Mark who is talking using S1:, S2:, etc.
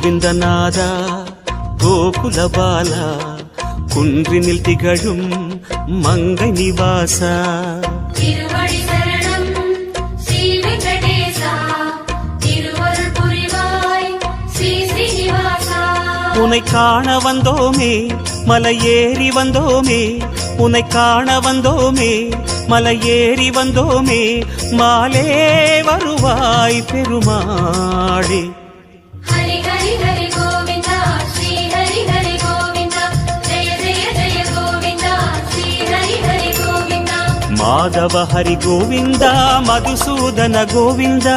S1: கோவிந்தநாதா கோகுல பாலா குன்றினில் திகழும் மங்கை நிவாசா
S2: திருவடி சரணம் ஸ்ரீ வெங்கடேசா திருவருள் புரிவாய் ஸ்ரீ ஸ்ரீனிவாசா
S1: உன்னை காண வந்தோமே மலையேறி வந்தோமே உன்னை காண வந்தோமே மலையேறி வந்தோமே மாலே வருவாய் பெருமாளே
S2: ஹரி ஹரி ஹரி கோவிந்தா ஸ்ரீ ஹரி ஹரி கோவிந்தா ஜெய ஜெய ஜெய கோவிந்தா ஸ்ரீ ஹரி ஹரி கோவிந்தா
S1: மாதவ ஹரி கோவிந்தா மதுசூதன கோவிந்தா